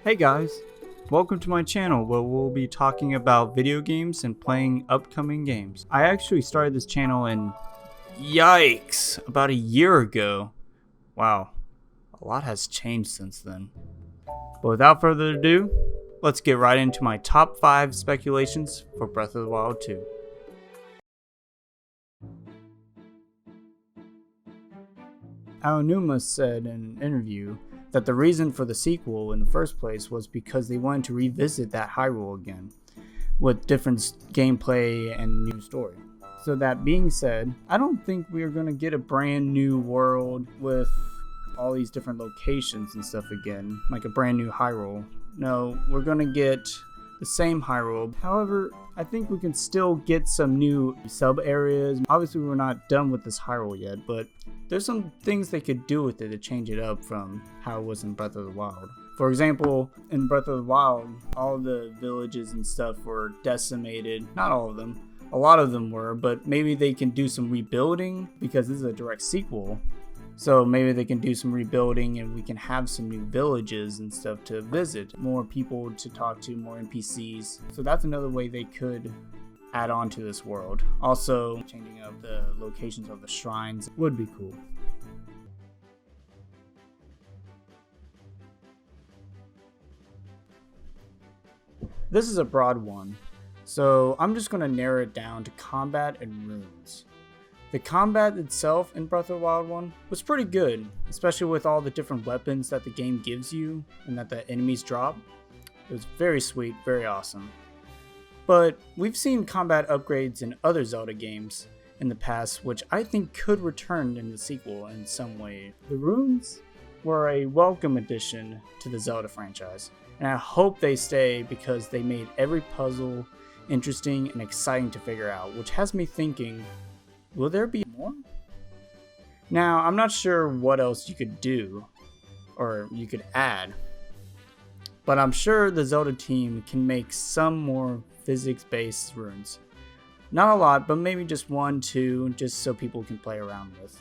Hey guys, welcome to my channel where we'll be talking about video games and playing upcoming games. I actually started this channel about a year ago. Wow, a lot has changed since then. But without further ado, let's get right into my top 5 speculations for Breath of the Wild 2. Aonuma said in an interview that the reason for the sequel in the first place was because they wanted to revisit that Hyrule again, with different gameplay and new story. So that being said, I don't think we are going to get a brand new world with all these different locations and stuff again, like a brand new Hyrule. No, we're going to get the same Hyrule. However, I think we can still get some new sub areas. Obviously, we're not done with this Hyrule yet, but there's some things they could do with it to change it up from how it was in Breath of the Wild. For example, in Breath of the Wild, all the villages and stuff were decimated. Not all of them. A lot of them were, but maybe they can do some rebuilding because this is a direct sequel. So maybe they can do some rebuilding and we can have some new villages and stuff to visit, more people to talk to, more NPCs. So that's another way they could add on to this world. Also, changing up the locations of the shrines would be cool. This is a broad one, so I'm just going to narrow it down to combat and runes. The combat itself in Breath of the Wild 1 was pretty good, especially with all the different weapons that the game gives you and that the enemies drop. It was very sweet, very awesome. But we've seen combat upgrades in other Zelda games in the past, which I think could return in the sequel in some way. The runes were a welcome addition to the Zelda franchise, and I hope they stay because they made every puzzle interesting and exciting to figure out, which has me thinking, will there be more? Now, I'm not sure what else you could do, or you could add, but I'm sure the Zelda team can make some more physics-based runes. Not a lot, but maybe just 1, 2, just so people can play around with.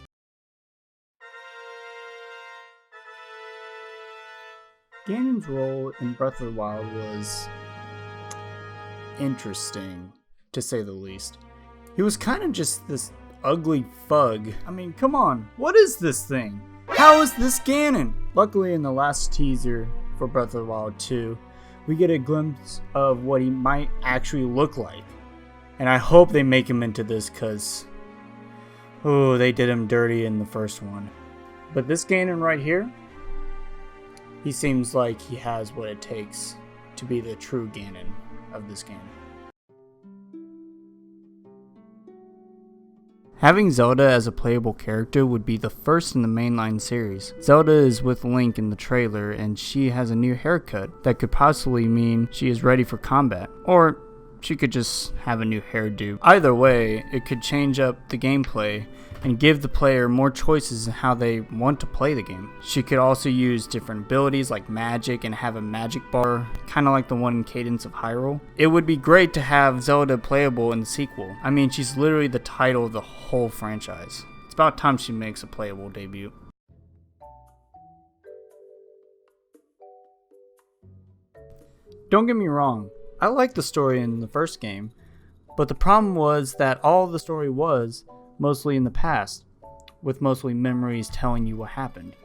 Ganon's role in Breath of the Wild was interesting, to say the least. He was kind of just this ugly thug. I mean, come on, what is this thing? How is this Ganon? Luckily, in the last teaser for Breath of the Wild 2, we get a glimpse of what he might actually look like. And I hope they make him into this because, oh, they did him dirty in the first one. But this Ganon right here, he seems like he has what it takes to be the true Ganon of this game. Having Zelda as a playable character would be the first in the mainline series. Zelda is with Link in the trailer and she has a new haircut that could possibly mean she is ready for combat. Or she could just have a new hairdo. Either way, it could change up the gameplay and give the player more choices in how they want to play the game. She could also use different abilities like magic and have a magic bar, kind of like the one in Cadence of Hyrule. It would be great to have Zelda playable in the sequel. I mean, she's literally the title of the whole franchise. It's about time she makes a playable debut. Don't get me wrong, I liked the story in the first game, but the problem was that all the story was mostly in the past, with mostly memories telling you what happened.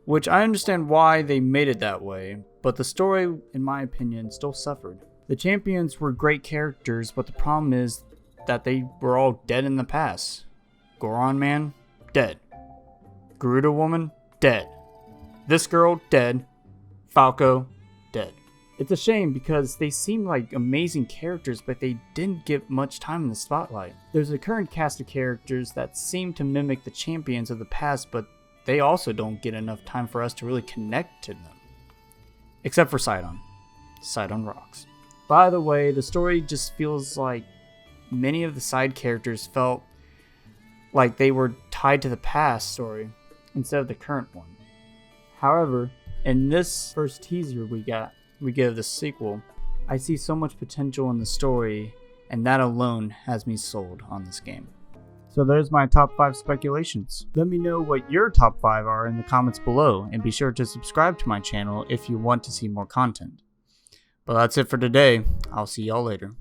Which I understand why they made it that way, but the story, in my opinion, still suffered. The champions were great characters, but the problem is that they were all dead in the past. Goron man, dead. Gerudo woman, dead. This girl, dead. Falco, dead. It's a shame because they seem like amazing characters, but they didn't get much time in the spotlight. There's a current cast of characters that seem to mimic the champions of the past, but they also don't get enough time for us to really connect to them. Except for Sidon. Sidon rocks. By the way, the story just feels like many of the side characters felt like they were tied to the past story instead of the current one. However, in this first teaser we get of the sequel, I see so much potential in the story, and that alone has me sold on this game. So there's my top 5 speculations. Let me know what your top 5 are in the comments below, and be sure to subscribe to my channel if you want to see more content. But that's it for today. I'll see y'all later.